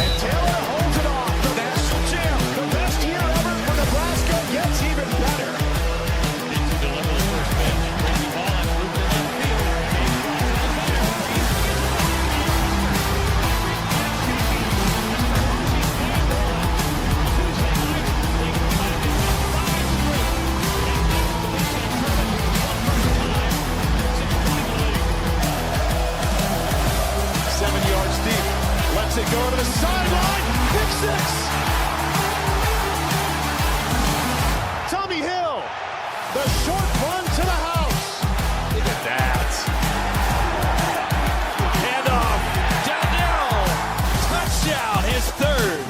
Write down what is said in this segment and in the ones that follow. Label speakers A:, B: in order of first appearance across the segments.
A: And Taylor holds it off. The national champ, the best year ever for Nebraska, gets even better.
B: To deliver the first pitch. Breaking ball and moved to left field.
A: Lets it go to the sideline. Pick six. Tommy Hill. The short run to the house.
B: Look at that. Handoff. Down. Touchdown. His third.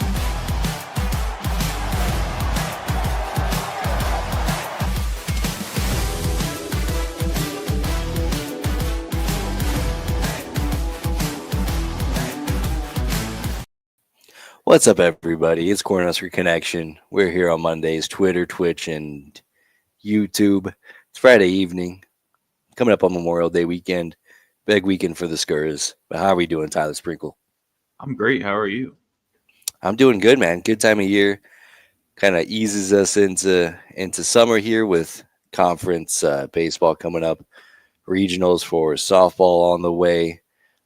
C: What's up, everybody? It's Cornhusker Connection. We're here on Mondays, Twitter, Twitch, and YouTube. It's Friday evening, coming up on Memorial Day weekend. Big weekend for the Skurs. But how are we doing, Tyler Sprinkle?
D: I'm great. How are you?
C: I'm doing good, man. Good time of year. Kind of eases us into summer here with conference baseball coming up. Regionals for softball on the way.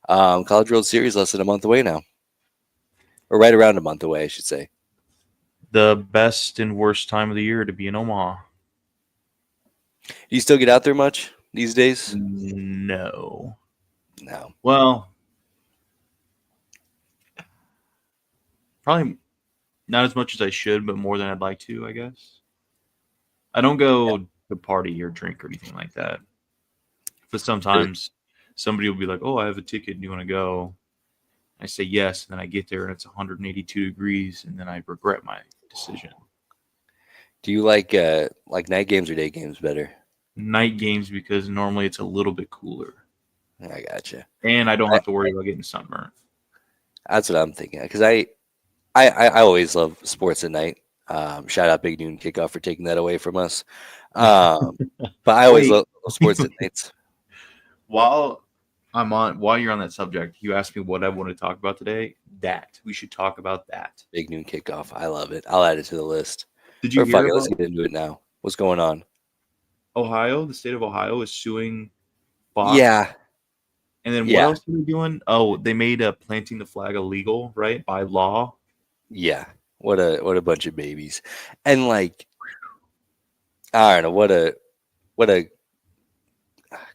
C: College World Series less than a month away now. Or right around a month away, I should say.
D: The best and worst time of the year to be in Omaha.
C: Do you still get out there much these days?
D: No. Well, probably not as much as I should, but more than I'd like to, I guess. I don't go to party or drink or anything like that. But sometimes somebody will be like, "Oh, I have a ticket. Do you want to go?" I say yes, and then I get there and it's 182 degrees, and then I regret my decision.
C: Do you like night games or day games better?
D: Night games, because normally it's a little bit cooler.
C: I gotcha.
D: And I don't have to worry about getting sunburned.
C: That's what I'm thinking. Because I always love sports at night. Shout out Big Noon Kickoff for taking that away from us. But I always love sports at nights.
D: While you're on that subject, you asked me what I want to talk about today. We should talk about that.
C: Big Noon Kickoff. I love it. I'll add it to the list.
D: Did you hear about
C: let's get into it now. What's going on?
D: Ohio? The state of Ohio is suing Fox.
C: Yeah.
D: And then what else are they doing? Oh, they made planting the flag illegal, right? By law.
C: Yeah. What a bunch of babies. And like, I don't know, what a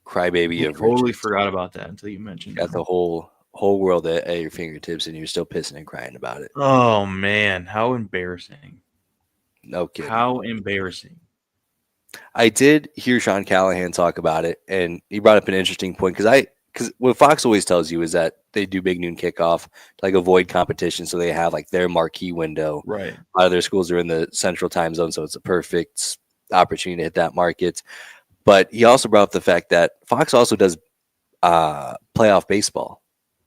C: crybaby of
D: totally
C: riches.
D: Forgot about that until you mentioned
C: Got the whole world at your fingertips, and you're still pissing and crying about it.
D: Oh man, how embarrassing!
C: No kidding.
D: How embarrassing!
C: I did hear Sean Callahan talk about it, and he brought up an interesting point because what Fox always tells you is that they do Big Noon Kickoff to like avoid competition, so they have like their marquee window.
D: Right.
C: A lot of their schools are in the central time zone, so it's a perfect opportunity to hit that market. But he also brought up the fact that Fox also does playoff baseball.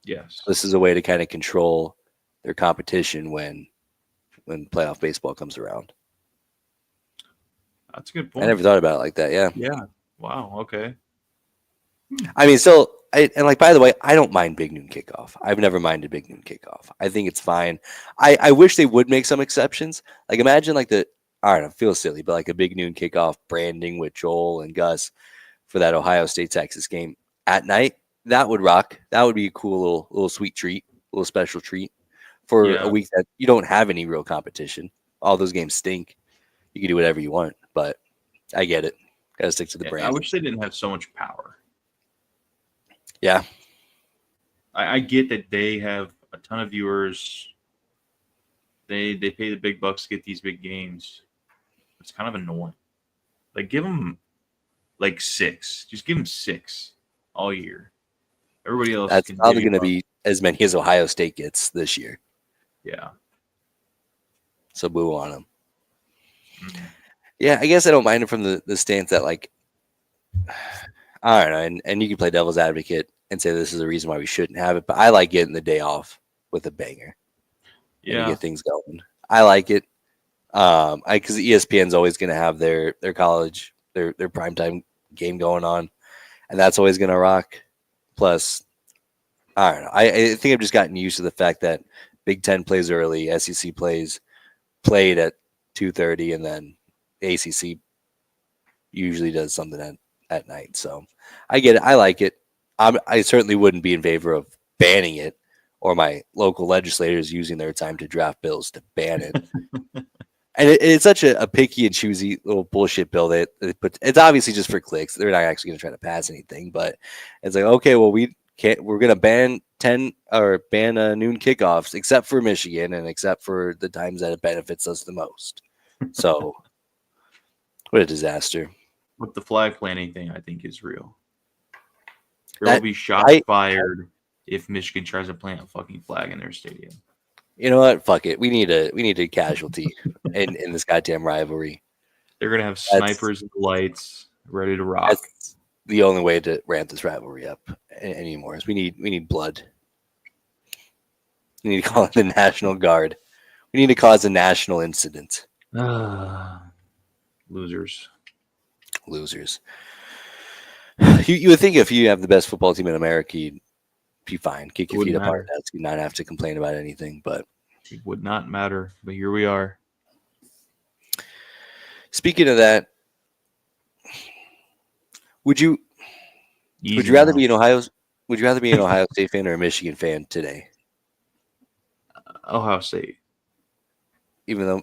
D: Yes.
C: This is a way to kind of control their competition when playoff baseball comes around.
D: That's a good point.
C: I never thought about it like that. Yeah.
D: Yeah. Wow. Okay.
C: I mean, by the way, I don't mind Big Noon Kickoff. I've never minded Big Noon Kickoff. I think it's fine. I wish they would make some exceptions. Like imagine I don't know, feels silly, but like a Big Noon Kickoff branding with Joel and Gus for that Ohio State-Texas game at night. That would rock. That would be a cool little sweet treat, a little special treat for a week that you don't have any real competition. All those games stink. You can do whatever you want, but I get it. Got to stick to the brand.
D: I wish they didn't have so much power.
C: Yeah.
D: I get that they have a ton of viewers. They pay the big bucks to get these big games. It's kind of annoying. Like, give them like 6. Just give them 6 all year. Everybody else.
C: That's probably going to be as many as Ohio State gets this year.
D: Yeah.
C: So boo on them. Mm-hmm. Yeah, I guess I don't mind it from the stance that, like, I don't know, and you can play devil's advocate and say this is the reason why we shouldn't have it, but I like getting the day off with a banger. Yeah, to get things going. I like it. Because ESPN's always going to have their college, their primetime game going on, and that's always going to rock. Plus, I don't know. I think I've just gotten used to the fact that Big Ten plays early, SEC played at 2:30, and then ACC usually does something at night. So I get it. I like it. I certainly wouldn't be in favor of banning it or my local legislators using their time to draft bills to ban it. And it's such a picky and choosy little bullshit bill that it's obviously just for clicks. They're not actually going to try to pass anything, but it's like, okay, well, we're going to ban noon kickoffs except for Michigan and except for the times that it benefits us the most. So what a disaster.
D: But the flag planting thing, I think, is real. There will be shots fired if Michigan tries to plant a fucking flag in their stadium.
C: You know what? Fuck it. We need a casualty in this goddamn rivalry.
D: They're gonna have snipers and lights ready to rock.
C: That's the only way to ramp this rivalry up anymore. Is we need blood. We need to call it the National Guard. We need to cause a national incident.
D: Losers.
C: You would think if you have the best football team in America, you'd be fine. Kick your feet apart. That's not have to complain about anything. But
D: it would not matter. But here we are.
C: Speaking of that, would you rather be an Ohio State fan or a Michigan fan today?
D: Ohio State.
C: Even though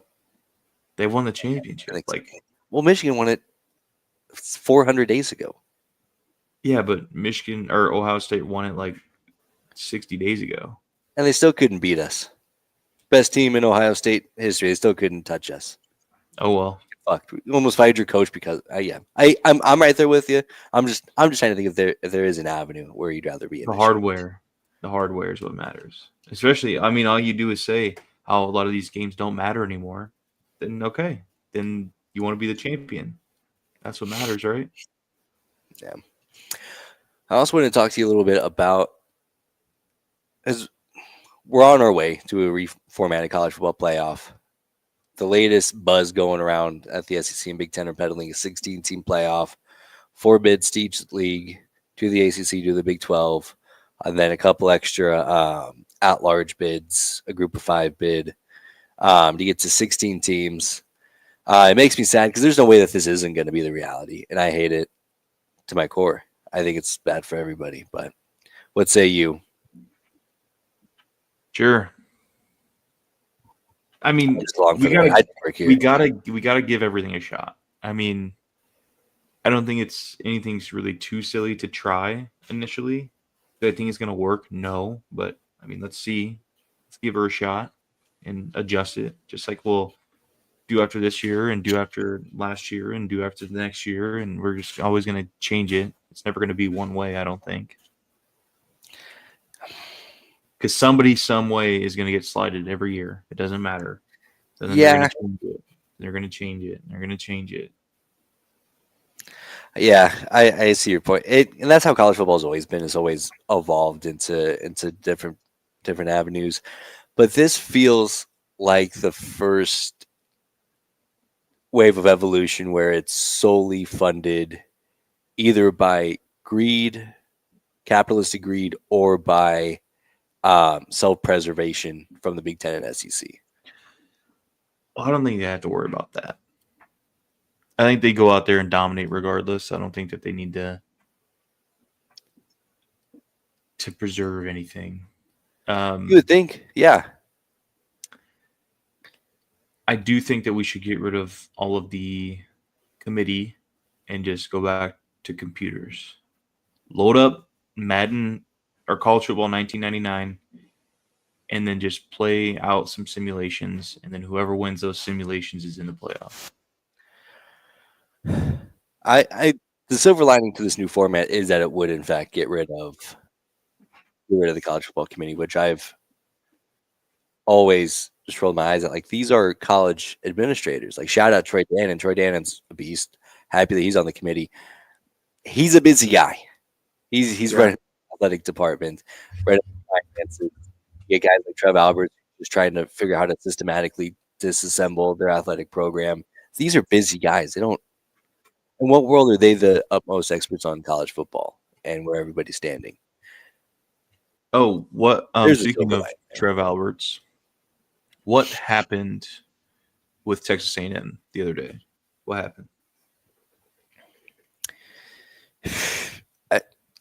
D: they won the championship.
C: Michigan won it 400 days ago.
D: Yeah, but Michigan or Ohio State won it like 60 days ago.
C: And they still couldn't beat us. Best team in Ohio State history. They still couldn't touch us.
D: Oh well.
C: Fuck. We almost fired your coach because I'm right there with you. I'm just trying to think if there is an avenue where you'd rather be.
D: The hardware is what matters. Especially, I mean, all you do is say how a lot of these games don't matter anymore. Then okay, then you want to be the champion. That's what matters, right?
C: Yeah. I also want to talk to you a little bit about, as we're on our way to a reformatted college football playoff. The latest buzz going around at the SEC and Big Ten are peddling a 16-team playoff, 4 bids to each league, to the ACC, to the Big 12, and then a couple extra at-large bids, a group of 5 bid to get to 16 teams. It makes me sad because there's no way that this isn't going to be the reality, and I hate it to my core. I think it's bad for everybody, but what say you?
D: Sure. I mean, we gotta give everything a shot. I mean, I don't think anything's really too silly to try initially. Do I think it's gonna work? No, but I mean, let's see. Let's give her a shot and adjust it, just like we'll do after this year and do after last year and do after the next year, and we're just always gonna change it. It's never gonna be one way, I don't think. Because somebody, some way is going to get slighted every year. It doesn't matter. They're going to change it. They're going to change it.
C: Yeah, I see your point. And that's how college football has always been. It's always evolved into different avenues. But this feels like the first wave of evolution where it's solely funded either by greed, capitalistic greed, or by self-preservation from the Big Ten and SEC.
D: Well, I don't think they have to worry about that. I think they go out there and dominate regardless. I don't think that they need to preserve anything.
C: You would think, yeah.
D: I do think that we should get rid of all of the committee and just go back to computers. Load up Madden or College Football 1999, and then just play out some simulations, and then whoever wins those simulations is in the playoff.
C: The silver lining to this new format is that it would, in fact, get rid of the College Football Committee, which I've always just rolled my eyes at. Like, these are college administrators. Like, shout out Troy Dannon. Troy Dannon's a beast. Happy that he's on the committee. He's a busy guy. He's running athletic department, right? Finances. You get guys like Trev Alberts just trying to figure out how to systematically disassemble their athletic program. These are busy guys. They don't. In what world are they the utmost experts on college football and where everybody's standing?
D: Oh, what? Speaking of Trev Alberts, What happened with Texas A&M the other day? What happened?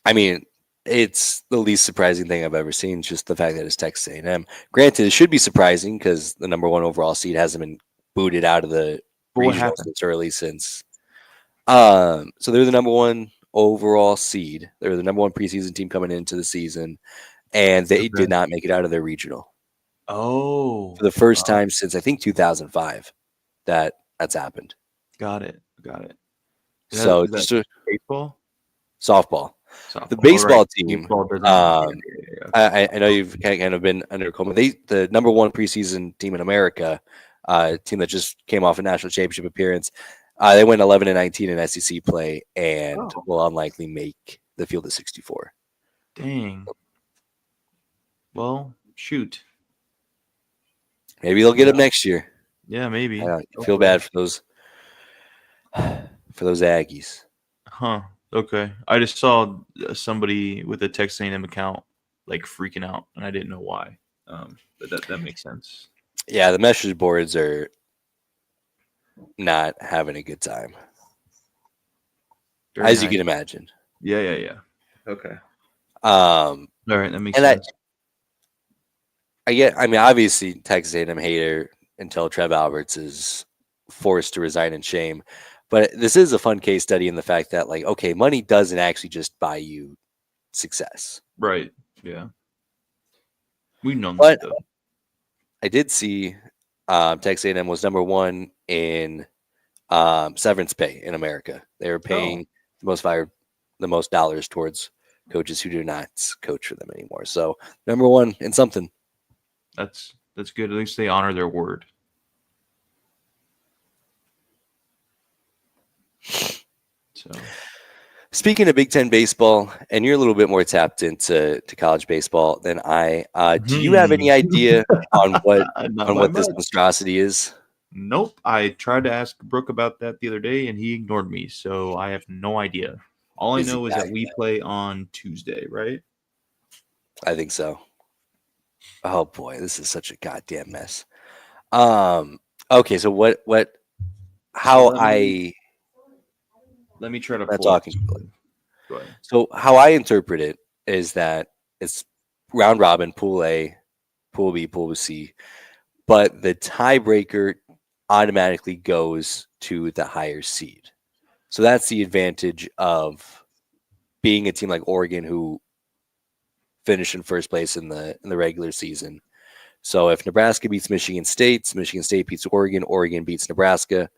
C: I mean, it's the least surprising thing I've ever seen. Just the fact that it's Texas A&M. Granted, it should be surprising because the number one overall seed hasn't been booted out of the
D: But what
C: regional
D: happened?
C: since early since. So they're the number one overall seed. They were the number one preseason team coming into the season, and they did
D: Okay.
C: not make it out of their regional
D: Oh,
C: for the first time since I think 2005 that's happened.
D: got it.
C: So
D: Is that
C: just
D: baseball?
C: softball.
D: Softball.
C: The
D: Oh,
C: baseball
D: right.
C: team.
D: Baseball doesn't. Yeah.
C: I know you've kind of been under Coleman. The number one preseason team in America, team that just came off a national championship appearance. They went 11-19 in SEC play and
D: Oh,
C: will unlikely make the field of 64.
D: dang. Well, shoot.
C: Maybe they'll get
D: Yeah.
C: him next year.
D: Yeah, maybe.
C: I feel bad for those Aggies.
D: Huh. Okay. I just saw somebody with a Texas A&M account like freaking out, and I didn't know why. But that makes sense.
C: Yeah, the message boards are not having a good time,
D: Very
C: as you
D: nice.
C: can imagine.
D: Yeah. Okay.
C: All
D: right, that makes
C: and
D: sense.
C: I mean, obviously, Texas A&M hater until Trev Alberts is forced to resign in shame. But this is a fun case study in the fact that, like, okay, money doesn't actually just buy you success.
D: Right. Yeah. We know
C: But
D: that though.
C: I did see Texas A&M was number one in severance pay in America. They were paying the most dollars towards coaches who do not coach for them anymore. So number one in something.
D: That's good. At least they honor their word. So
C: Speaking of Big Ten baseball, and you're a little bit more tapped into college baseball than I. Do you have any idea on what
D: Not by
C: this
D: much.
C: monstrosity is?
D: Nope. I tried to ask Brooke about that the other day, and he ignored me. So I have no idea. All I
C: Is
D: know is that
C: exactly
D: we play on Tuesday, right?
C: I think so. Oh boy, this is such a goddamn mess. Okay, so how
D: Let me try to
C: not
D: pull up.
C: talking.
D: Go ahead.
C: So how I interpret it is that it's round robin, pool A, pool B, pool C, but the tiebreaker automatically goes to the higher seed. So that's the advantage of being a team like Oregon who finished in first place in the regular season. So if Nebraska beats Michigan State beats Oregon, Oregon beats Nebraska,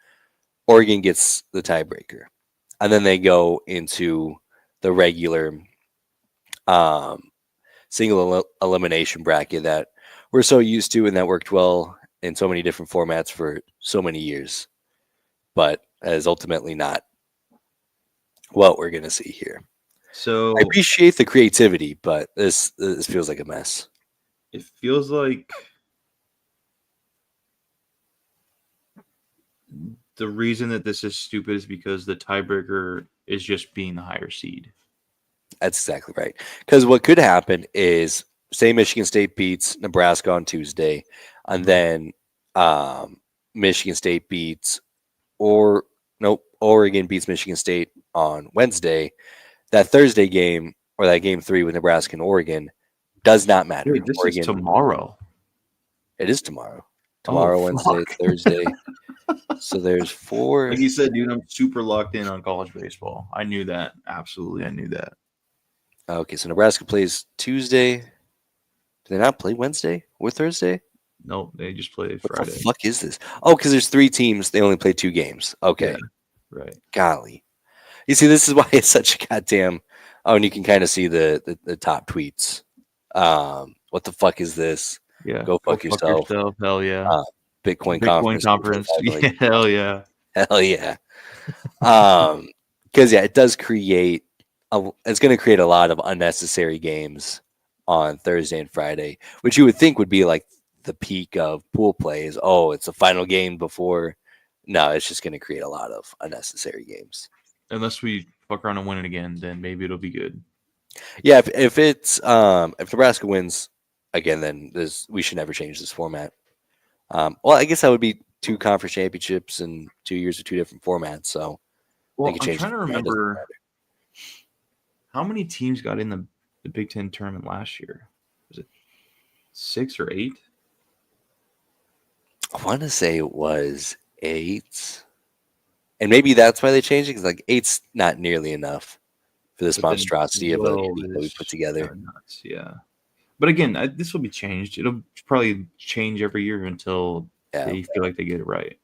C: Oregon gets the tiebreaker. And then they go into the regular single elimination bracket that we're so used to and that worked well in so many different formats for so many years, but is ultimately not what we're going to see here.
D: So
C: I appreciate the creativity, but this feels like a mess.
D: it feels like the reason that this is stupid is because the tiebreaker is just being the higher seed.
C: That's exactly right. Because what could happen is, say Michigan State beats Nebraska on Tuesday, and then Michigan State beats Oregon beats Michigan State on Wednesday. That Thursday game or that game 3 with Nebraska and Oregon does not matter.
D: Wait, this
C: Oregon,
D: is tomorrow.
C: It is tomorrow.
D: Oh,
C: Wednesday,
D: fuck.
C: Thursday. So there's 4.
D: Like you said, dude, I'm super locked in on college baseball. I knew that. Absolutely, I knew that.
C: Okay, so Nebraska plays Tuesday. Do they not play Wednesday or Thursday?
D: Nope, they just play
C: What
D: Friday.
C: the fuck is this? Oh, because there's 3 teams. They only play 2 games. Okay.
D: Yeah, right.
C: Golly. You see, this is why it's such a goddamn. Oh, and you can kind of see the top tweets. What the fuck is this?
D: Yeah.
C: Go fuck yourself.
D: Hell yeah.
C: Bitcoin
D: conference.
C: Like,
D: Yeah, hell yeah.
C: hell yeah. Because it does create. It's going to create a lot of unnecessary games on Thursday and Friday, which you would think would be like the peak of pool plays. Oh, it's the final game before. No, it's just going to create a lot of unnecessary games.
D: Unless we fuck around and win it again, then maybe it'll be good.
C: Yeah, if it's if Nebraska wins again, then we should never change this format. Well, I guess that would be 2 conference championships in 2 years with 2 different formats. So they
D: Well,
C: could
D: I'm
C: change
D: trying to
C: the format, doesn't
D: remember
C: matter.
D: how many teams got in the Big Ten tournament last year. Was it 6 or 8?
C: I want to say it was 8, and maybe that's why they changed it because like 8's not nearly enough for this
D: But then
C: monstrosity of a
D: 12
C: league that we put
D: is
C: together.
D: kind of nuts. Yeah. But again, this will be changed. It'll probably change every year until
C: Yeah,
D: they feel like they get it right.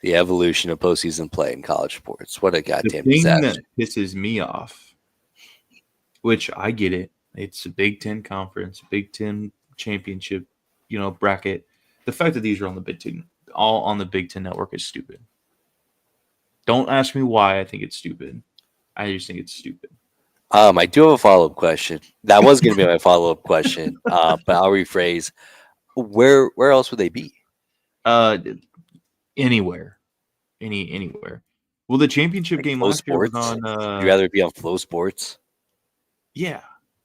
C: the evolution of postseason play in college sports. What a
D: The
C: goddamn
D: thing that
C: disaster!
D: pisses me off, which I get it, it's a Big Ten conference, Big Ten championship, bracket. The fact that these are on the Big Ten, all on the Big Ten network, is stupid. Don't ask me why I think it's stupid. I just think it's stupid.
C: I do have a follow-up question. That was going to be my follow-up question, but I'll rephrase. Where else would they be?
D: Anywhere, anywhere. Well, the championship
C: Like
D: game
C: Flow
D: last year was
C: Sports?
D: on.
C: Would you rather be on Flow Sports?
D: Yeah,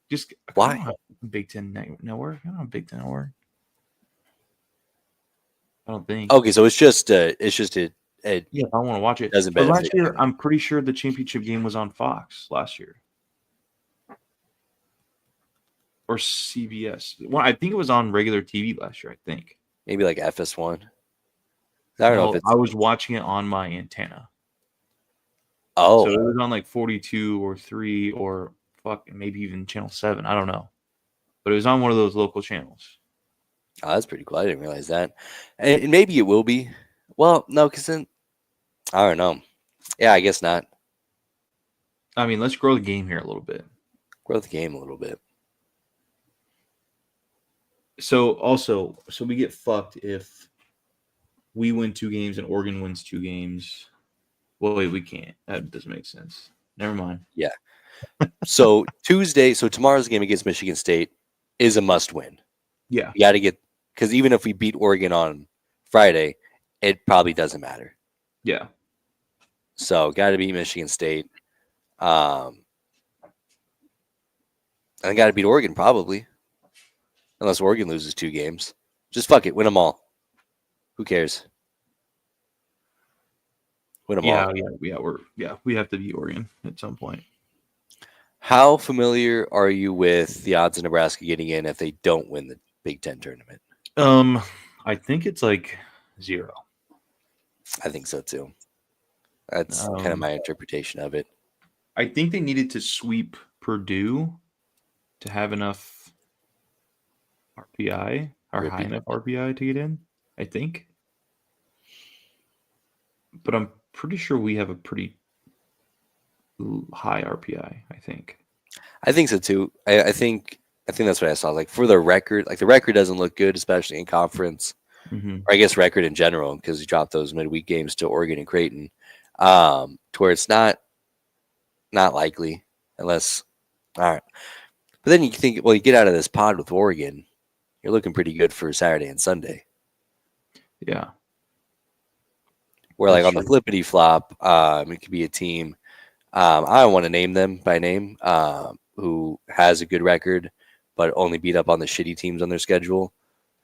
D: just
C: Why?
D: I don't have Big Ten network. I don't have Big Ten network. I don't think.
C: Okay, so it's just a
D: Yeah, I want to watch it.
C: doesn't
D: But last
C: benefit
D: year,
C: you.
D: I'm pretty sure the championship game was on Fox last year. Or CBS. Well, I think it was on regular TV last year, I think.
C: Maybe like FS1. I don't know if it's
D: I was watching it on my antenna.
C: oh
D: So it was on like 42 or 3 or maybe even channel 7. I don't know. But it was on one of those local channels.
C: oh, that's pretty cool. I didn't realize that. And maybe it will be. Well, no, because then I don't know. Yeah, I guess not.
D: I mean, let's grow the game here a little bit.
C: Grow the game a little bit.
D: So we get fucked if we win 2 games and Oregon wins 2 games. Well, wait, we can't. That doesn't make sense. Never mind.
C: Yeah. So tomorrow's game against Michigan State is a must win.
D: Yeah.
C: You got to get, because even if we beat Oregon on Friday, it probably doesn't matter.
D: Yeah.
C: So got to beat Michigan State. And got to beat Oregon probably. Unless Oregon loses 2 games. Just fuck it. Win them all. Who cares? Win them all.
D: We have to beat Oregon at some point.
C: How familiar are you with the odds of Nebraska getting in if they don't win the Big Ten tournament?
D: I think it's like 0.
C: I think so too. That's kind of my interpretation of it.
D: I think they needed to sweep Purdue to have enough RPI or high enough RPI to get in, I think. But I'm pretty sure we have a pretty high RPI, I think.
C: I think so too. I think that's what I saw. Like for the record, like the record doesn't look good, especially in conference.
D: Mm-hmm.
C: Or I guess record in general, because you dropped those midweek games to Oregon and Creighton, to where it's not likely unless all right. But then you think, well, you get out of this pod with Oregon, you're looking pretty good for Saturday and Sunday.
D: Yeah.
C: Where like on the flippity flop, it could be a team. I don't want to name them by name, who has a good record, but only beat up on the shitty teams on their schedule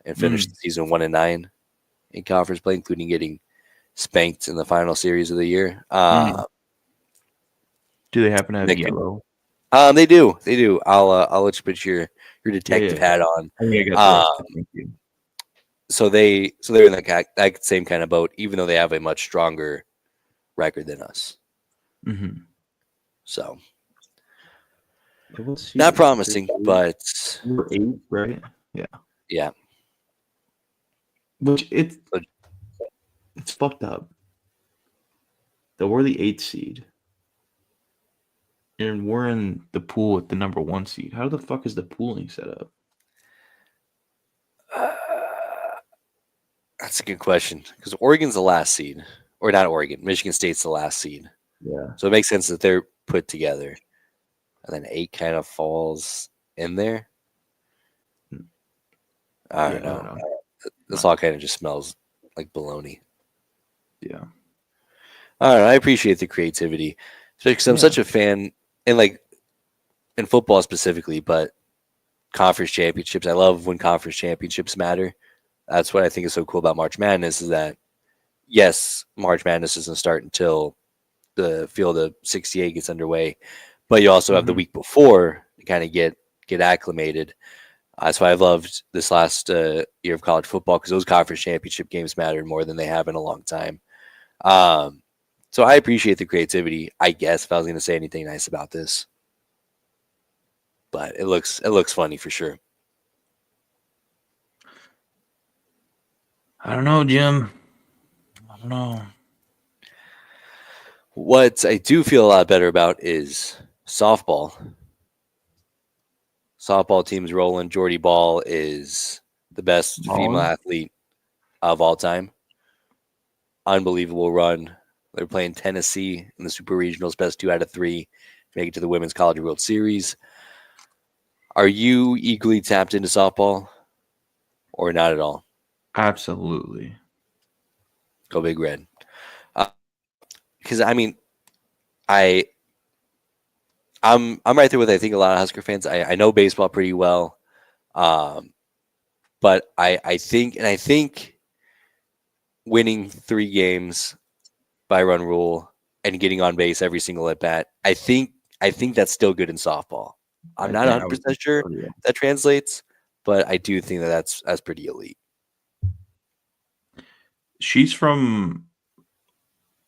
C: and finished the season 1-9 in conference play, including getting spanked in the final series of the year.
D: Do they happen to have yellow?
C: They do. I'll let you put your detective hat on.
D: I think I got the thank you.
C: So they're in that same kind of boat, even though they have a much stronger record than us.
D: Mm-hmm.
C: So
D: Let's see.
C: not promising, but
D: we're 8, right?
C: Yeah.
D: Which it's fucked up. That we're the 8th seed. And we're in the pool at the number 1 seed. How the fuck is the pooling set up?
C: That's a good question, because Oregon's the last seed, or not Oregon. Michigan State's the last seed.
D: Yeah.
C: So it makes sense that they're put together, and then 8 kind of falls in there. I don't know. This all kind of just smells like baloney.
D: Yeah.
C: All right, I appreciate the creativity, especially because I'm such a fan, and like in football specifically, but conference championships. I love when conference championships matter. That's what I think is so cool about March Madness is that, yes, March Madness doesn't start until the field of 68 gets underway, but you also have the week before to kind of get acclimated. That's why I've loved this last year of college football because those conference championship games mattered more than they have in a long time. So I appreciate the creativity, I guess, if I was going to say anything nice about this. But it looks funny for sure.
D: I don't know, Jim. I don't know.
C: What I do feel a lot better about is softball. Softball team's rolling. Jordy Ball is the best female athlete of all time. Unbelievable run. They're playing Tennessee in the Super Regionals, best 2 out of 3, make it to the Women's College World Series. Are you equally tapped into softball or not at all?
D: Absolutely.
C: Go Big Red. Because I mean, I'm right there with I think a lot of Husker fans. I know baseball pretty well, but I think winning 3 games by run rule and getting on base every single at bat, I think that's still good in softball. I'm not 100% sure that translates, but I do think that's pretty elite.
D: She's from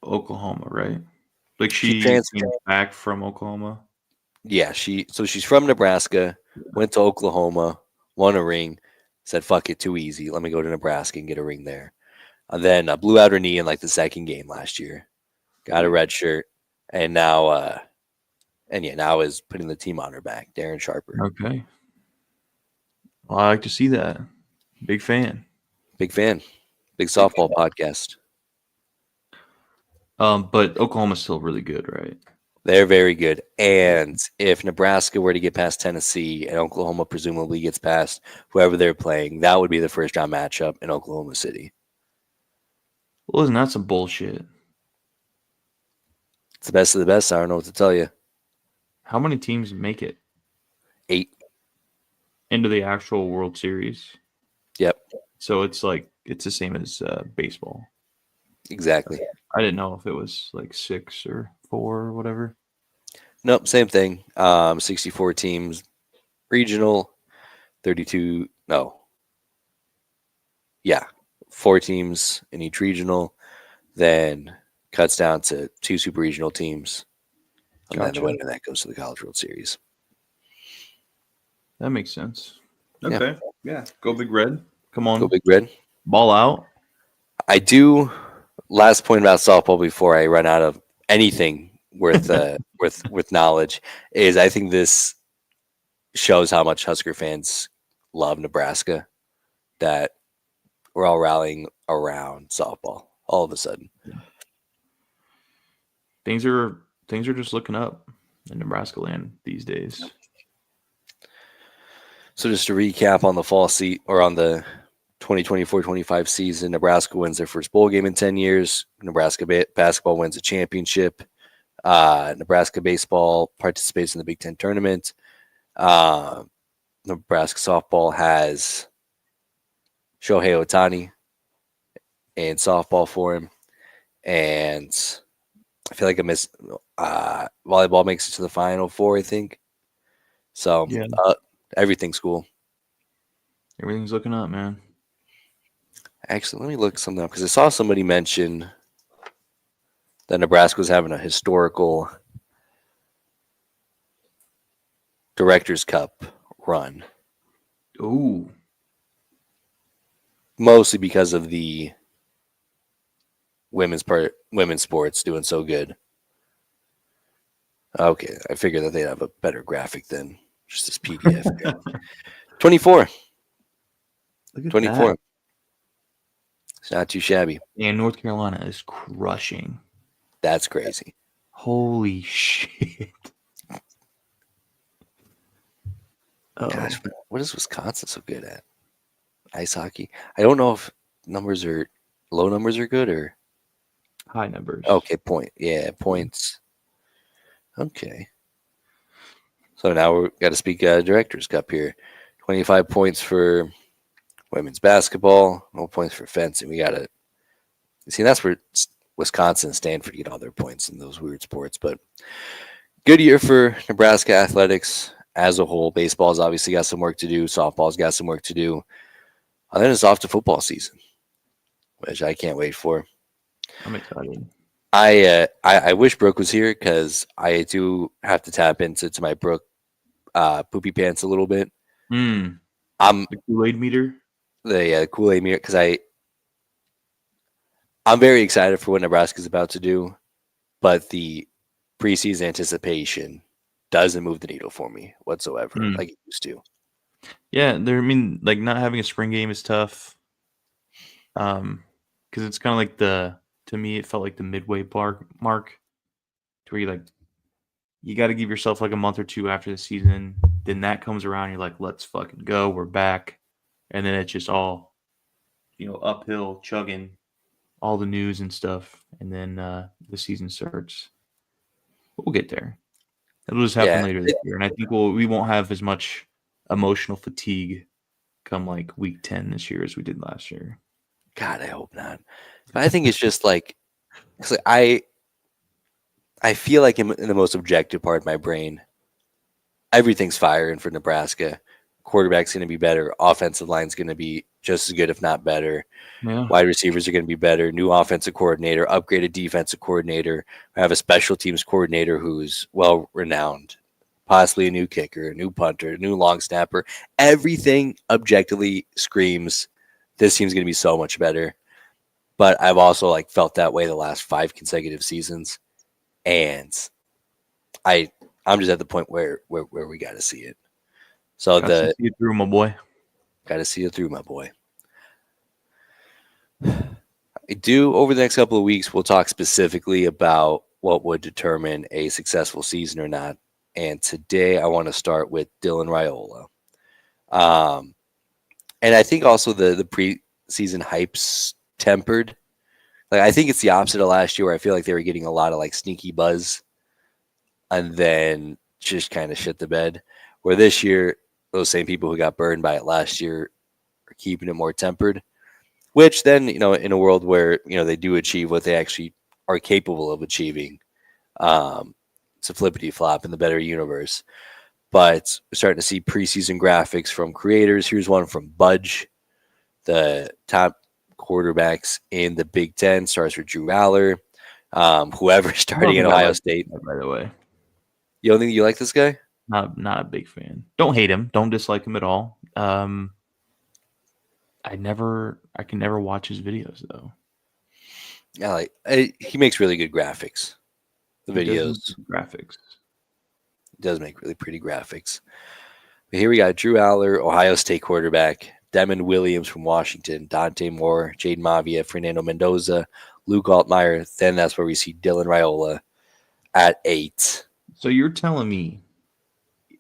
D: Oklahoma, right? Like she came back from Oklahoma.
C: Yeah, she's from Nebraska, went to Oklahoma, won a ring, said fuck it, too easy. Let me go to Nebraska and get a ring there. And then blew out her knee in like the second game last year. Got a red shirt, and now now is putting the team on her back. Darren Sharper.
D: Okay. Well, I like to see that. Big fan.
C: Big fan. Big softball podcast.
D: But Oklahoma's still really good, right?
C: They're very good. And if Nebraska were to get past Tennessee and Oklahoma presumably gets past whoever they're playing, that would be the first round matchup in Oklahoma City.
D: Well, isn't that some bullshit?
C: It's the best of the best. I don't know what to tell you.
D: How many teams make it
C: 8
D: into the actual World Series?
C: Yep.
D: So it's the same as baseball.
C: Exactly.
D: I didn't know if it was like 6 or 4 or whatever.
C: Nope, same thing. 64 teams, regional, 32. No. Yeah, 4 teams in each regional, then cuts down to 2 super regional teams, and then the winner that goes to the College World Series.
D: That makes sense. Okay. Yeah. Go Big Red. Come on.
C: Go Big Red.
D: Ball out.
C: I do. Last point about softball before I run out of anything worth with knowledge is I think this shows how much Husker fans love Nebraska, that we're all rallying around softball all of a sudden.
D: Things are just looking up in Nebraska land these days.
C: So just to recap on the fall seat or on the 2024-25 season, Nebraska wins their first bowl game in 10 years. Nebraska basketball wins a championship. Nebraska baseball participates in the Big Ten tournament. Nebraska softball has Shohei Ohtani in softball for him. And I feel like volleyball makes it to the Final Four, I think. So everything's cool.
D: Everything's looking up, man.
C: Actually, let me look something up because I saw somebody mention that Nebraska was having a historical Directors Cup run.
D: Ooh.
C: Mostly because of the women's sports doing so good. Okay, I figured that they'd have a better graphic than just this PDF here. 24.
D: Look at
C: 24.
D: that.
C: It's not too shabby.
D: And North Carolina is crushing.
C: That's crazy.
D: Holy shit.
C: Gosh, what is Wisconsin so good at? Ice hockey. I don't know if low numbers are good or
D: high numbers.
C: Okay, points. Okay. So now we've got to speak Directors Cup here. 25 points for Women's basketball, no points for fencing. We got to see. That's where Wisconsin and Stanford get all their points in those weird sports. But good year for Nebraska athletics as a whole. Baseball's obviously got some work to do. Softball's got some work to do. And then it's off to football season, which I can't wait for.
D: I'm excited.
C: I wish Brooke was here because I do have to tap into my Brooke poopy pants a little bit.
D: The
C: I'm
D: Kool-Aid meter.
C: the Kool-Aid mirror because I'm very excited for what Nebraska's about to do, but the preseason anticipation doesn't move the needle for me whatsoever, like it used to.
D: Yeah, like not having a spring game is tough. Because it's kind of like to me, it felt like the midway mark, to where you got to give yourself like a month or two after the season. Then that comes around, you're like, let's fucking go, we're back, and then it's just all, uphill chugging, all the news and stuff, and then the season starts. We'll get there. It'll just happen later this year, and I think we won't have as much emotional fatigue come like week 10 this year as we did last year.
C: God, I hope not. But I think it's just like, cause I feel like in the most objective part of my brain, everything's firing for Nebraska. Quarterback's going to be better. Offensive line's going to be just as good, if not better.
D: Yeah.
C: Wide receivers are going to be better. New offensive coordinator, upgraded defensive coordinator. I have a special teams coordinator who's well-renowned. Possibly a new kicker, a new punter, a new long snapper. Everything objectively screams this team's going to be so much better. But I've also felt that way the last 5 consecutive seasons. And I'm just at the point where we got to see it. So
D: see it through, my boy.
C: Got to see it through, my boy. I do over the next couple of weeks, we'll talk specifically about what would determine a successful season or not. And today I want to start with Dylan Raiola. And I think also the preseason hype's tempered. I think it's the opposite of last year where I feel like they were getting a lot of sneaky buzz and then just kind of shit the bed. Where this year, those same people who got burned by it last year are keeping it more tempered, which then, in a world where, they do achieve what they actually are capable of achieving, it's a flippity flop in the better universe. But we're starting to see preseason graphics from creators. Here's one from Budge. The top quarterbacks in the Big Ten starts with Drew Aller. Whoever's starting at Ohio State.
D: By the way,
C: You don't think you like this guy?
D: not a big fan. Don't hate him. Don't dislike him at all. I can never watch his videos though.
C: Yeah, he makes really good graphics. The videos.
D: Graphics.
C: He does make really pretty graphics. But here we got Drew Aller, Ohio State quarterback, Demond Williams from Washington, Dante Moore, Jaden Mavia, Fernando Mendoza, Luke Altmaier. Then that's where we see Dylan Raiola at 8.
D: So you're telling me,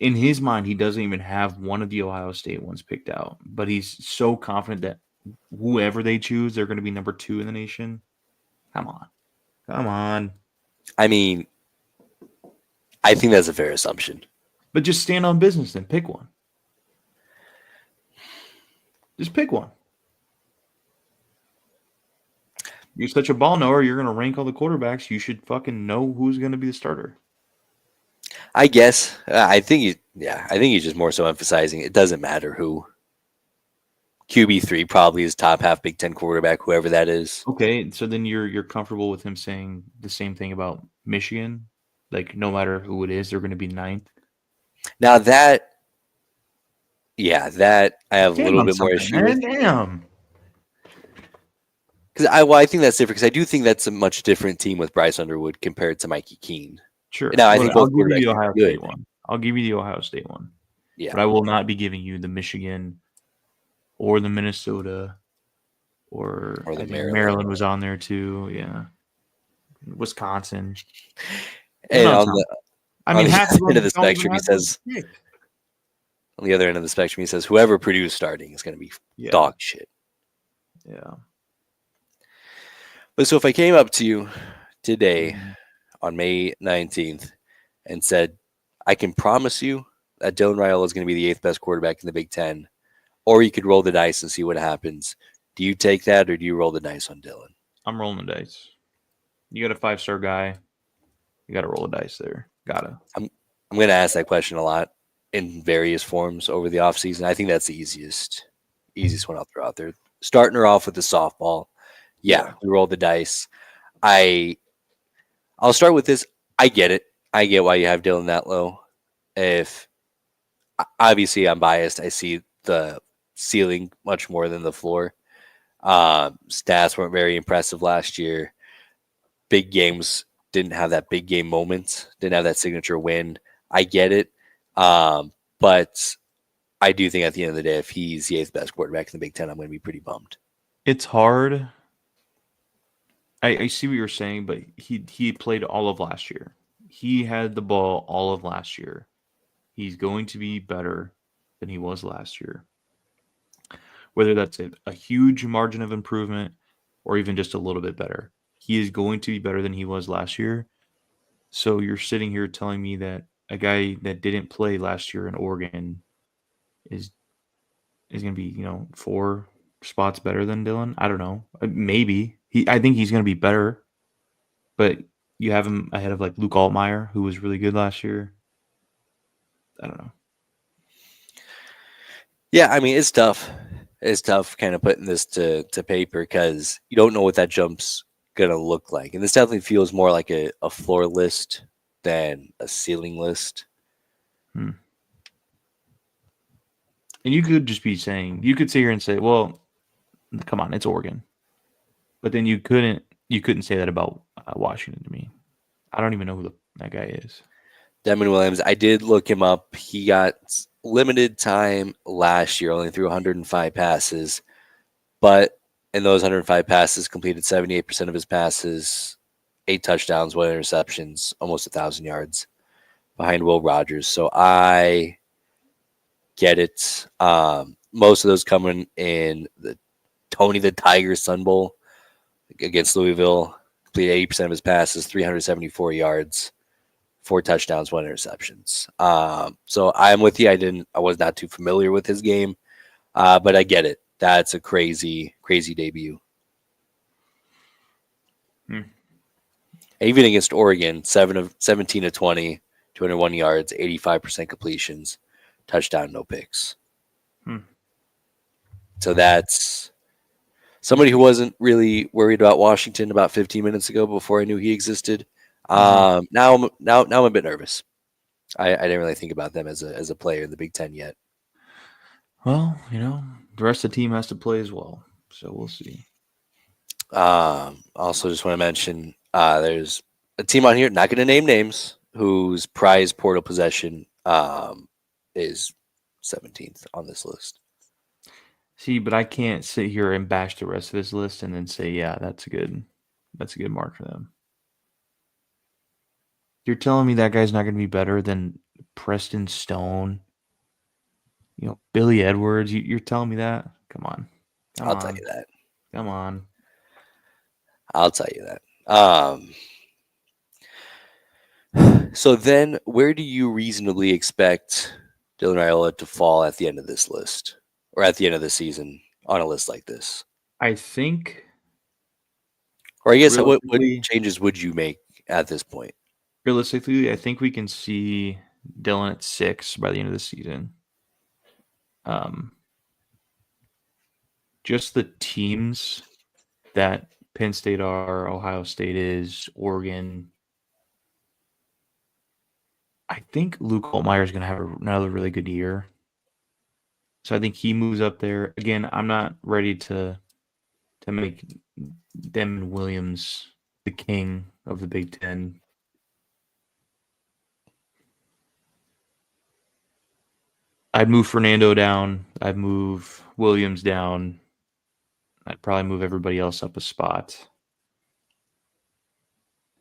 D: in his mind, he doesn't even have one of the Ohio State ones picked out, but he's so confident that whoever they choose, they're going to be number 2 in the nation? Come on.
C: I mean, I think that's a fair assumption.
D: But just stand on business then. Pick one. Just pick one. You're such a ball knower, you're going to rank all the quarterbacks. You should fucking know who's going to be the starter.
C: I guess. I think he's just more so emphasizing it doesn't matter who. QB3 probably is top half Big Ten quarterback, whoever that is.
D: Okay, so then you're comfortable with him saying the same thing about Michigan? No matter who it is, they're going to be 9th?
C: Now that I have a little bit more issue with.
D: Damn.
C: Because I think that's different because I do think that's a much different team with Bryce Underwood compared to Mikey Keene.
D: Sure.
C: Now I think both
D: I'll give you the
C: quarterbacks
D: Ohio
C: are good.
D: State one. I'll give you the Ohio State one.
C: Yeah.
D: But I will not be giving you the Michigan or the Minnesota or
C: the
D: I think
C: Maryland.
D: Maryland was on there too. Yeah. Wisconsin.
C: And
D: No,
C: on the
D: half of them
C: end of the
D: don't even
C: spectrum, he
D: have
C: says
D: those picks.
C: on the other end of the spectrum, he says whoever Purdue's starting is going to be dog shit.
D: Yeah.
C: But so if I came up to you today on May 19th and said, I can promise you that Dylan Raiola is going to be the 8th best quarterback in the Big Ten, or you could roll the dice and see what happens. Do you take that, or do you roll the dice on Dylan?
D: I'm rolling the dice. You got a 5-star guy. You got to roll the dice there. Gotta.
C: I'm going to ask that question a lot in various forms over the offseason. I think that's the easiest one I'll throw out there. Starting her off with the softball. Yeah, we roll the dice. I'll start with this. I get it. I get why you have Dylan that low. If obviously I'm biased, I see the ceiling much more than the floor. Stats weren't very impressive last year. Big games didn't have that big game moment, didn't have that signature win. I get it. But I do think at the end of the day, if he's the 8th best quarterback in the Big Ten, I'm going to be pretty bummed.
D: It's hard. I see what you're saying, but he played all of last year. He had the ball all of last year. He's going to be better than he was last year. Whether that's a huge margin of improvement or even just a little bit better, he is going to be better than he was last year. So you're sitting here telling me that a guy that didn't play last year in Oregon is going to be, 4 spots better than Dylan? I don't know. Maybe. I think he's going to be better, but you have him ahead of like Luke Altmaier, who was really good last year. I don't know.
C: Yeah, I mean, it's tough. It's tough kind of putting this to paper because you don't know what that jump's going to look like. And this definitely feels more like a floor list than a ceiling list.
D: And you could just be saying, you could sit here and say, well, come on, it's Oregon. But then you couldn't say that about Washington to me. I don't even know who that guy is.
C: Demon Williams, I did look him up. He got limited time last year, only threw 105 passes. But in those 105 passes, completed 78% of his passes, 8 touchdowns, 1 interceptions, almost 1,000 yards behind Will Rogers. So I get it. Most of those coming in the Tony the Tiger Sun Bowl against Louisville. Completed 80% of his passes, 374 yards, 4 touchdowns, 1 interceptions. So I'm with you. I was not too familiar with his game, but I get it. That's a crazy, crazy debut. Even against Oregon, 17 of 20, 201 yards, 85% completions, touchdown, no picks. So that's somebody who wasn't really worried about Washington about 15 minutes ago before I knew he existed. Now I'm a bit nervous. I didn't really think about them as a player in the Big Ten yet.
D: Well, the rest of the team has to play as well, so we'll see.
C: Also, just want to mention there's a team on here, not going to name names, whose prize portal possession is 17th on this list.
D: See, but I can't sit here and bash the rest of this list and then say, yeah, that's a good mark for them. You're telling me that guy's not going to be better than Preston Stone, Billy Edwards? You're telling me that? Come on.
C: I'll tell you that.
D: Come on.
C: I'll tell you that. So then, where do you reasonably expect Dylan Raiola to fall at the end of this list, or at the end of the season on a list like this?
D: I think,
C: or I guess what changes would you make at this point?
D: Realistically, I think we can see Dylan at 6 by the end of the season. Just the teams that Penn State are, Ohio State is, Oregon. I think Luke Altmaier is going to have another really good year. So I think he moves up there. Again, I'm not ready to make Demon Williams the king of the Big Ten. I'd move Fernando down. I'd move Williams down. I'd probably move everybody else up a spot.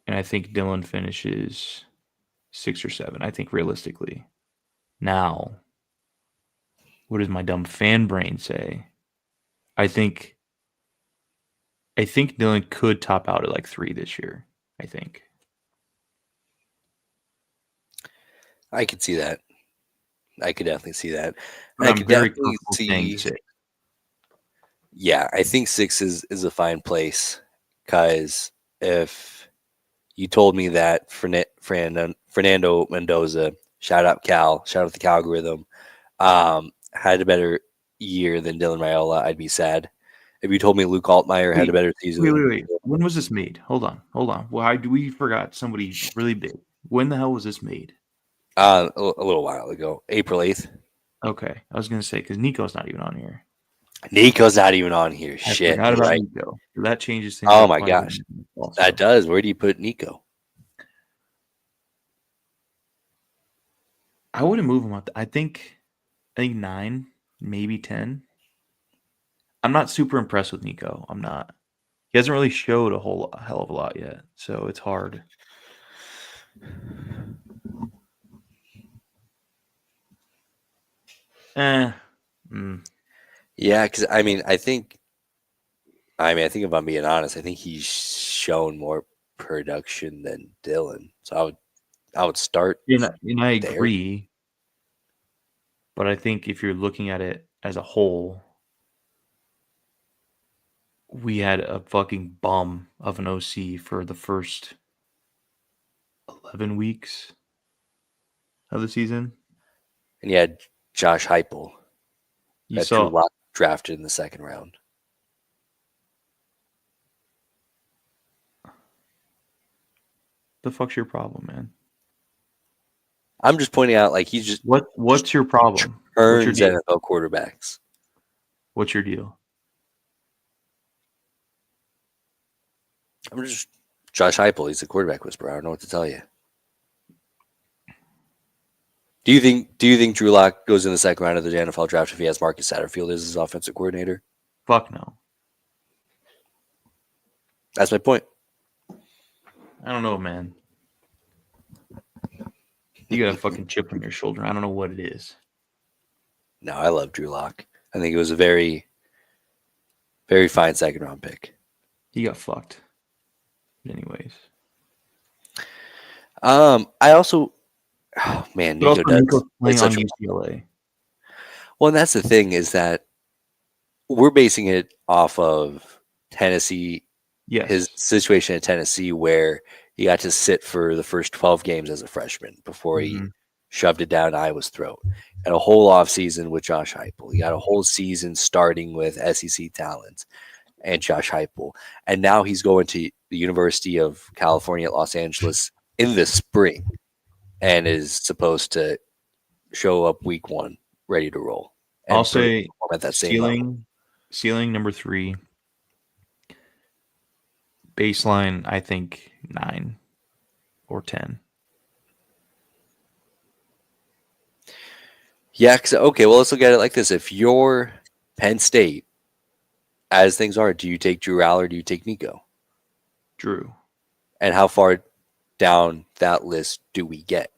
D: And I think Dylan finishes 6 or 7, I think, realistically. Now, what does my dumb fan brain say? I think Dylan could top out at like 3 this year, I think.
C: I could see that. I could definitely see that.
D: But
C: I
D: I'm
C: could
D: very
C: definitely
D: comfortable saying
C: see.
D: 6.
C: Yeah, I think 6 is a fine place because if you told me that Fernando Mendoza, shout out Cal, shout out the Cal algorithm, had a better year than Dylan Raiola, I'd be sad. If you told me Luke Altmaier had a
D: Wait,
C: better season than
D: wait. When was this made? Hold on. Why do we forgot somebody really big? When the hell was this made?
C: a little while ago, April 8th.
D: Okay, I was gonna say because Nico's not even on here.
C: Nico's not even on here.
D: I
C: Shit,
D: forgot
C: you're
D: about
C: right.
D: Nico. That changes things
C: Oh
D: up
C: my
D: quite a
C: gosh,
D: bit. Also,
C: that does. Where do you put Nico?
D: I wouldn't move him up. I think 9, maybe 10. I'm not super impressed with Nico. I'm not. He hasn't really showed a hell of a lot yet, so it's hard. Eh.
C: Yeah, because I think if I'm being honest, I think he's shown more production than Dylan. So I would start
D: And I
C: there.
D: agree, but I think if you're looking at it as a whole, we had a fucking bum of an OC for the first 11 weeks of the season.
C: And you had Josh Heupel
D: You
C: that Drew
D: saw
C: Lock drafted in the second round.
D: the fuck's your problem, man?
C: I'm just pointing out, like, he's just
D: What's your problem? What's your
C: turns
D: deal?
C: NFL quarterbacks.
D: What's your deal?
C: I'm just Josh Heupel. He's a quarterback whisperer. I don't know what to tell you. Do you think Drew Lock goes in the second round of the NFL draft if he has Marcus Satterfield as his offensive coordinator?
D: Fuck no.
C: That's my point.
D: I don't know, man. You got a fucking chip on your shoulder. I don't know what it is.
C: No, I love Drew Lock. I think it was a very, very fine second round pick.
D: He got fucked. Anyways.
C: I also, oh man,
D: But also
C: Nico does.
D: Nico's playing
C: It's
D: on
C: such a,
D: UCLA.
C: well, and that's the thing is that we're basing it off of Tennessee,
D: Yes.
C: his situation in Tennessee, where he got to sit for the first 12 games as a freshman before he shoved it down Iowa's throat. And a whole offseason with Josh Heupel. He got a whole season starting with SEC talent and Josh Heupel. And now he's going to the University of California at Los Angeles in the spring and is supposed to show up week 1 ready to roll. And
D: I'll say
C: at that same level.
D: ceiling number 3. Baseline, I think 9 or 10.
C: Yeah, okay, well, let's look at it like this. If you're Penn State, as things are, do you take Drew Al or do you take Nico?
D: Drew.
C: And how far down that list do we get?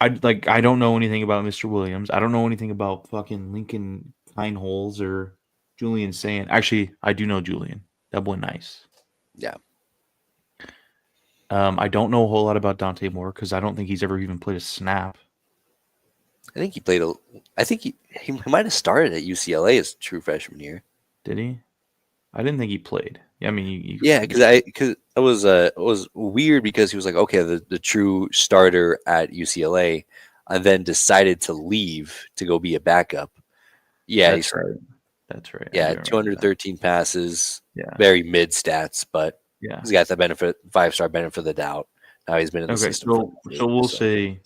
D: I don't know anything about Mr. Williams. I don't know anything about fucking Lincoln Kineholes or Julian Sand. Actually, I do know Julian. That boy nice.
C: Yeah.
D: I don't know a whole lot about Dante Moore because I don't think he's ever even played a snap.
C: I think he played I think he might have started at UCLA his true freshman year.
D: Did he? I didn't think he played. Yeah, I mean,
C: yeah, because it was weird because he was like, okay, the true starter at UCLA, and then decided to leave to go be a backup. Yeah,
D: that's right. That's right.
C: Yeah, 213 passes.
D: Yeah,
C: very mid stats, but
D: yeah,
C: he's got the benefit, 5-star benefit of the doubt. Now he's been in the system.
D: So we'll say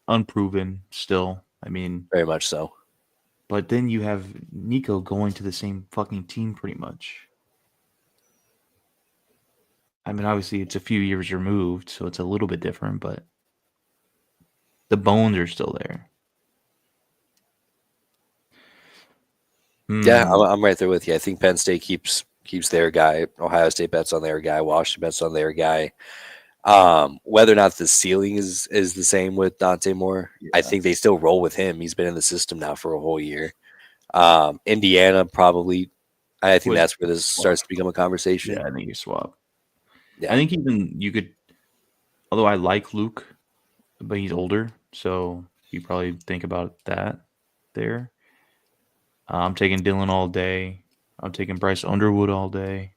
D: unproven still. I mean,
C: very much so.
D: But then you have Nico going to the same fucking team pretty much. I mean, obviously it's a few years removed, so it's a little bit different, but the bones are still there.
C: Yeah, I'm right there with you. I think Penn State keeps their guy. Ohio State bets on their guy. Washington bets on their guy. Whether or not the ceiling is the same with Dante Moore, I think they still roll with him. He's been in the system now for a whole year. Indiana probably. I think that's where this starts to become a conversation.
D: Yeah, I think you swap.
C: Yeah.
D: I think even you could. Although I like Luke, but he's older, so you probably think about that there. I'm taking Dylan all day. I'm taking Bryce Underwood all day.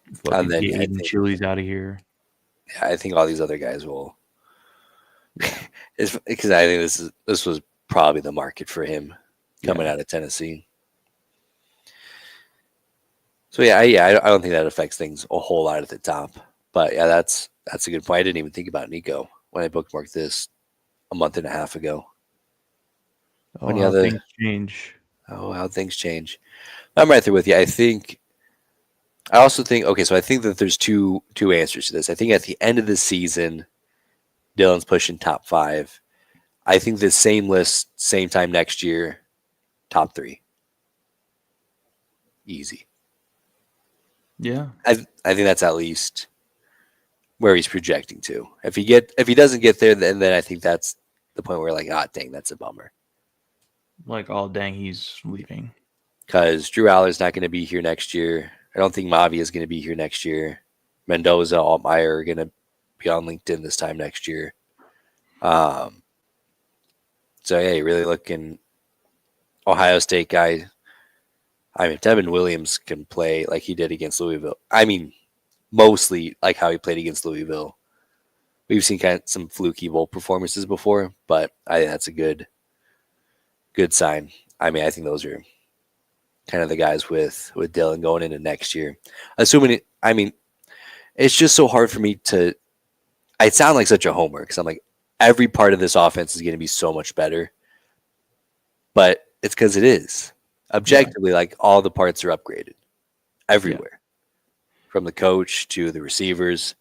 C: And
D: Fucking
C: then
D: get
C: I
D: Aiden
C: think
D: Chili's out of here.
C: all these other guys will.
D: Yeah.
C: It's because I think this was probably the market for him coming
D: Yeah.
C: out of Tennessee. So I don't think that affects things a whole lot at the top. But yeah, that's a good point. I didn't even think about Nico when I bookmarked this a month and a half ago.
D: Oh,
C: Any
D: how
C: other?
D: things change.
C: Oh, how things change. I'm right there with you. I also think okay. So I think that there's two answers to this. I think at the end of the season, Dylan's pushing top 5. I think the same list, same time next year, top 3, easy.
D: Yeah.
C: I think that's at least where he's projecting to. If he doesn't get there, then I think that's the point where like, dang, that's a bummer.
D: Like, oh, dang, he's leaving.
C: Because Drew Aller's not going to be here next year. I don't think Mavi is going to be here next year. Mendoza, Altmaier are going to be on LinkedIn this time next year. So yeah, you're really looking Ohio State guy. I mean, Devin Williams can play like he did against Louisville. I mean, mostly like how he played against Louisville. We've seen kind of some fluky bowl performances before, but I think that's a good sign. I mean, I think those are kind of the guys with Dylan going into next year. Assuming it, I mean, it's just so hard for me to. I sound like such a homer because I'm like every part of this offense is going to be so much better, but it's because it is objectively like all the parts are upgraded everywhere, from the coach to the receivers,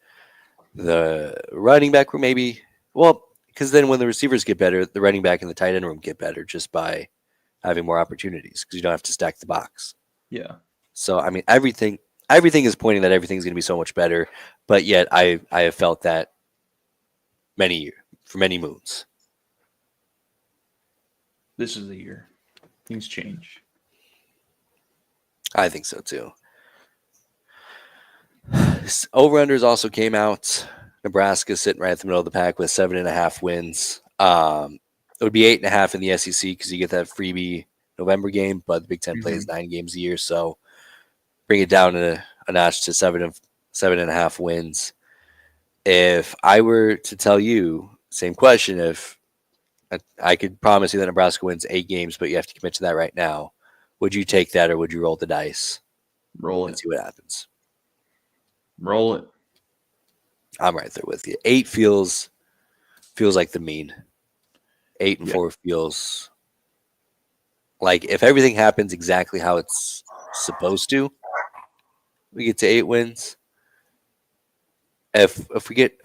C: the running back room maybe. Well, because then when the receivers get better, the running back and the tight end room get better just by having more opportunities because you don't have to stack the box.
D: Yeah.
C: So I mean, everything is pointing that everything's going to be so much better, but yet I have felt that for many moons.
D: This is the year. Things change.
C: I think so too. Over-unders also came out. Nebraska sitting right at the middle of the pack with 7.5 wins. It would be 8.5 in the SEC because you get that freebie November game, but the Big Ten plays 9 games a year, so bring it down a notch to 7.5 wins. If I were to tell you, same question, if I could promise you that Nebraska wins 8 games, but you have to commit to that right now, would you take that or would you roll the dice
D: Roll
C: and
D: it.
C: see what happens?
D: Roll it.
C: I'm right there with you. 8 feels like the mean. 8 and 4 feels like if everything happens exactly how it's supposed to, we get to 8 wins. If we get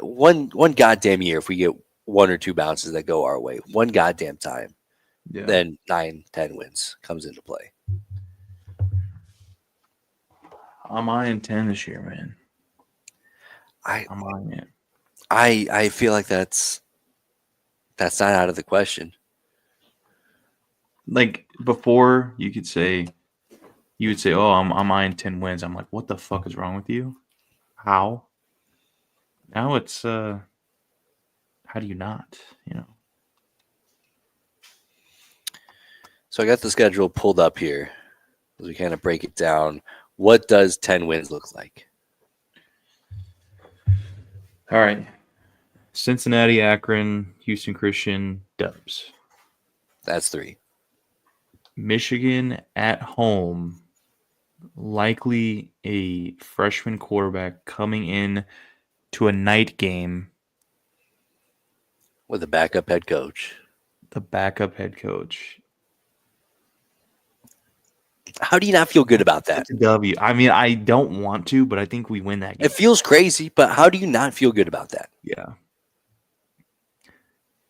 C: one goddamn year, if we get 1 or 2 bounces that go our way, one goddamn time, then 9-10 wins comes into play.
D: I'm eyeing 10 this year, man.
C: I'm
D: eyeing it.
C: I feel like that's not out of the question.
D: Like before, you would say, "Oh, I'm eyeing 10 wins." I'm like, "What the fuck is wrong with you? How?" Now it's how do you not?
C: So I got the schedule pulled up here as we kind of break it down. What does 10 wins look like?
D: All right. Cincinnati, Akron, Houston Christian, Dubs.
C: That's 3.
D: Michigan at home, likely a freshman quarterback coming in to a night game.
C: With a backup head coach.
D: The backup head coach.
C: How do you not feel good about that?
D: It's a W. I mean, I don't want to, but I think we win that game.
C: It feels crazy, but how do you not feel good about that?
D: Yeah.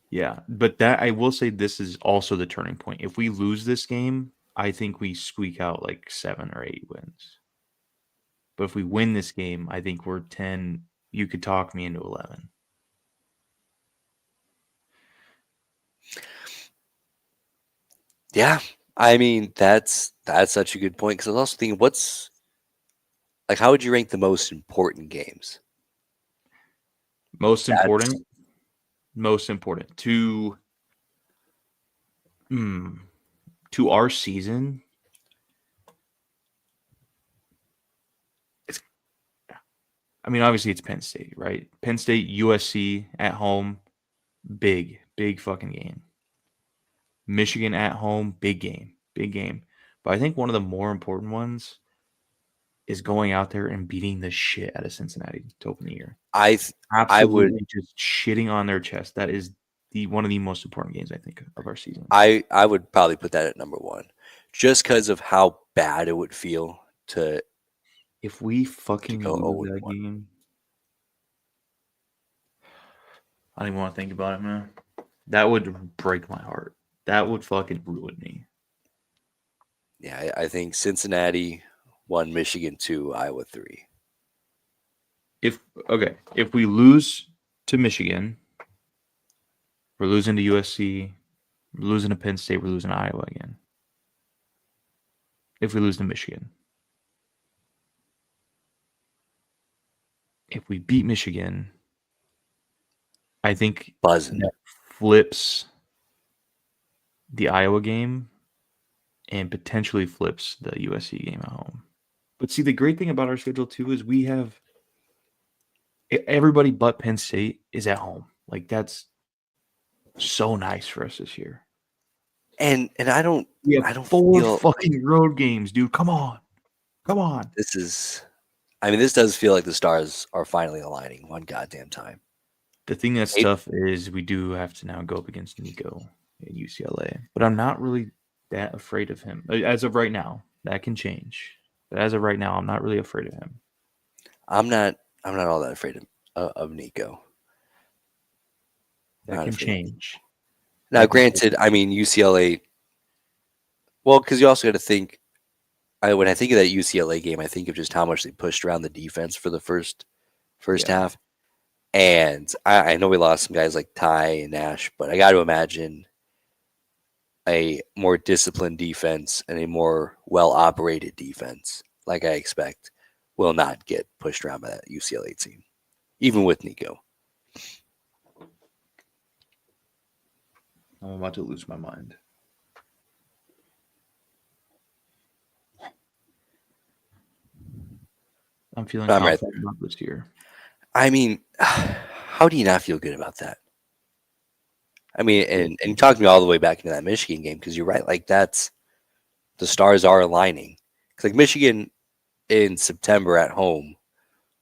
D: Yeah, but that I will say this is also the turning point. If we lose this game, I think we squeak out like 7 or 8 wins. But if we win this game, I think we're 10. You could talk me into 11.
C: Yeah, I mean that's such a good point because I was also thinking, how would you rank the most important games?
D: Most
C: That's-
D: important to our season. Obviously it's Penn State, right? Penn State, USC at home, big fucking game. Michigan at home, big game. But I think one of the more important ones is going out there and beating the shit out of Cincinnati to open the year.
C: I would
D: Absolutely just shitting on their chest. That is one of the most important games, I think, of our season.
C: I would probably put that at number one, just because of how bad it would feel to.
D: If we fucking
C: go
D: lose
C: 0-1.
D: that game, I don't even want to think about it, man. That would break my heart. That would fucking ruin me.
C: Yeah, I think Cincinnati 1, Michigan 2, Iowa 3.
D: If we lose to Michigan, we're losing to USC, we're losing to Penn State, we're losing to Iowa again. If we lose to Michigan. If we beat Michigan, I think
C: Buzzing.
D: that flips the Iowa game and potentially flips the USC game at home. But see, the great thing about our schedule too is we have everybody but Penn State is at home. Like that's so nice for us this year.
C: And I don't
D: four
C: feel
D: fucking road games, dude. Come on.
C: this does feel like the stars are finally aligning one goddamn time.
D: The thing that's tough is we do have to now go up against Nico at UCLA, but I'm not really that afraid of him as of right now. That can change, but as of right now, I'm not really afraid of him.
C: I'm not all that afraid of Nico.
D: That can change.
C: Now, granted, UCLA. Well, because you also got to think. When I think of that UCLA game, I think of just how much they pushed around the defense for the first half. And I know we lost some guys like Ty and Nash, but I got to imagine a more disciplined defense and a more well-operated defense, like I expect, will not get pushed around by that UCLA team, even with Nico.
D: I'm about to lose my mind. I'm feeling confident about this year.
C: How do you not feel good about that? And talk me all the way back into that Michigan game, because you're right. Like that's the stars are aligning. Because like Michigan in September at home,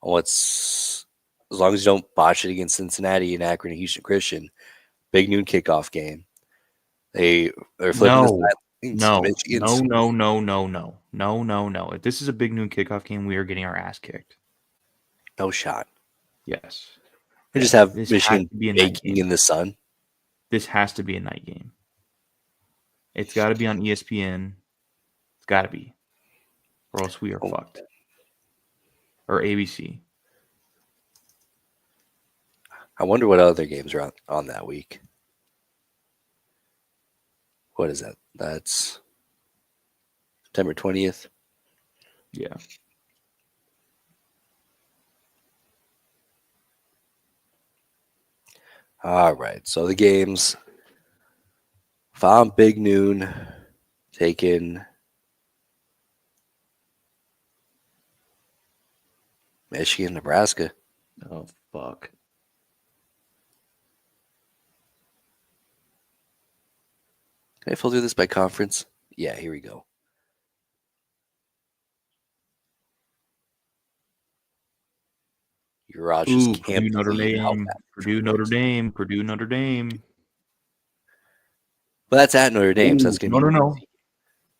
C: as long as you don't botch it against Cincinnati and Akron and Houston Christian, big noon kickoff game. They're flipping
D: No. If this is a big noon kickoff game, we are getting our ass kicked.
C: No shot.
D: Yes.
C: We just have Michigan baking in the sun.
D: This has to be a night game. It's got to be on ESPN. It's got to be. Or else we are fucked. Or ABC.
C: I wonder what other games are on that week. What is that? That's September 20th.
D: Yeah.
C: All right. So the games. If I'm big noon, taking Michigan, Nebraska.
D: Oh, fuck.
C: If we'll do this by conference. Yeah, here we go. Your Raj just can't
D: Purdue, Notre
C: believe how
D: Dame.
C: bad
D: Purdue, Notre Dame.
C: Well, that's at Notre Dame, so that's going to be
D: no.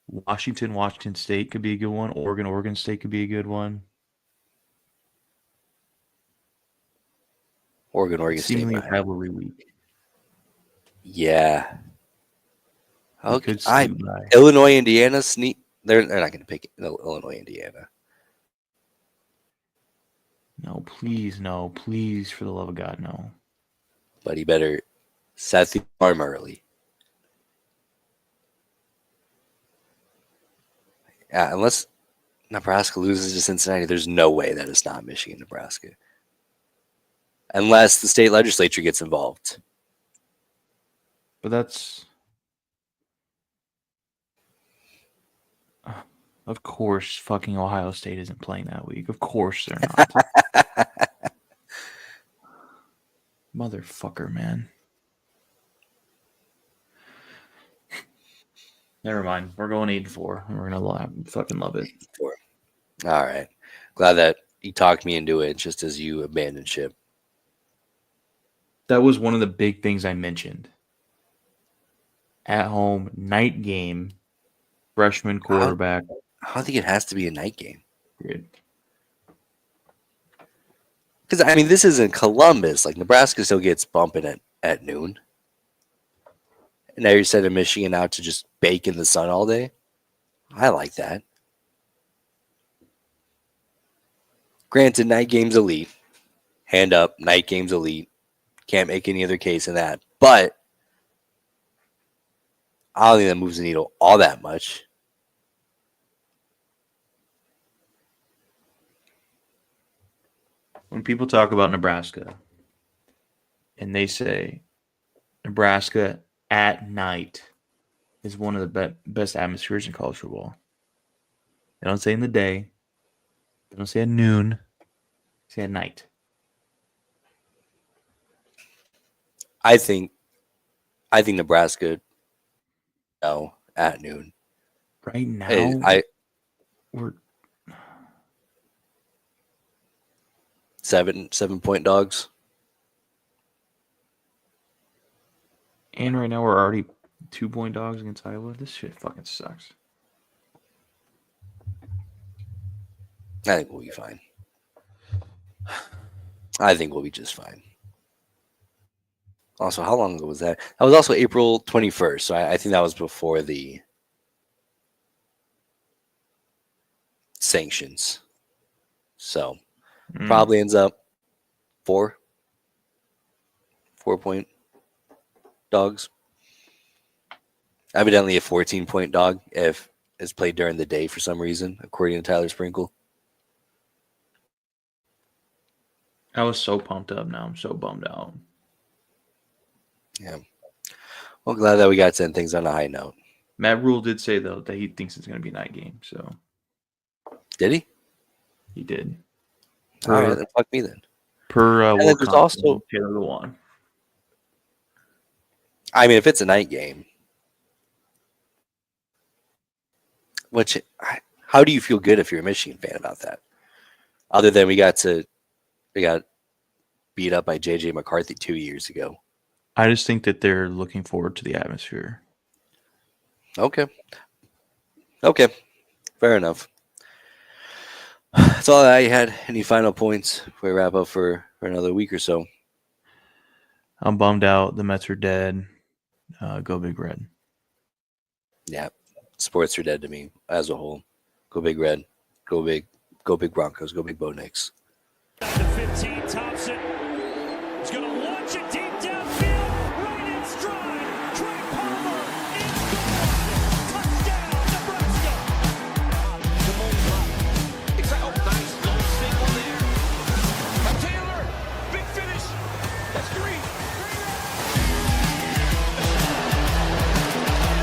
D: Washington State could be a good one. Oregon State could be a good one.
C: Oregon State.
D: Seemingly a rivalry week.
C: Yeah. Okay.
D: Illinois,
C: Indiana sneak. They're not going to pick Illinois, Indiana.
D: No, please, for the love of God, no.
C: But he better set the alarm early. Yeah, unless Nebraska loses to Cincinnati, there's no way that it's not Michigan, Nebraska. unless the state legislature gets involved.
D: But that's, of course, fucking Ohio State isn't playing that week. Of course they're not. Motherfucker, man. Never mind. We're going 8-4. We're gonna fucking love it.
C: All right. Glad that you talked me into it just as you abandoned ship.
D: That was one of the big things I mentioned. At home, night game, freshman quarterback.
C: I don't think it has to be a night game.
D: Period.
C: Because, I mean, this isn't Columbus. Like, Nebraska still gets bumping at noon. And now you're sending Michigan out to just bake in the sun all day. I like that. Granted, night game's elite. Hand up, night game's elite. Can't make any other case in that. But I don't think that moves the needle all that much.
D: When people talk about Nebraska and they say Nebraska at night is one of the best atmospheres in college football, they don't say in the day. They don't say at noon. They say at night.
C: I think Nebraska, no, at noon.
D: Right now, we're
C: 7-point dogs.
D: And right now we're already 2-point dogs against Iowa. This shit fucking sucks.
C: I think we'll be fine. I think we'll be just fine. Also, how long ago was that? That was also April 21st. So I think that was before the sanctions. So probably ends up 4-point dogs. Evidently a 14-point dog if it's played during the day for some reason, according to Tyler Sprinkle.
D: I was so pumped up. Now I'm so bummed out.
C: Yeah. Well, glad that we got to end things on a high note.
D: Matt Rule did say, though, that he thinks it's going to be a night game. So
C: Did he?
D: he did.
C: All right, then fuck me then.
D: Per
C: there's also
D: Taylor Lewan.
C: I mean, if it's a night game, how do you feel good if you're a Michigan fan about that? Other than we got beat up by J.J. McCarthy 2 years ago.
D: I just think that they're looking forward to the atmosphere.
C: Okay. Fair enough. That's all I had. Any final points before we wrap up for another week or so?
D: I'm bummed out. The Mets are dead. Go Big Red.
C: Yeah. Sports are dead to me as a whole. Go Big Red. Go Big Broncos. Go Big Bo Nix.
A: To 15, Thompson is going to launch it deep.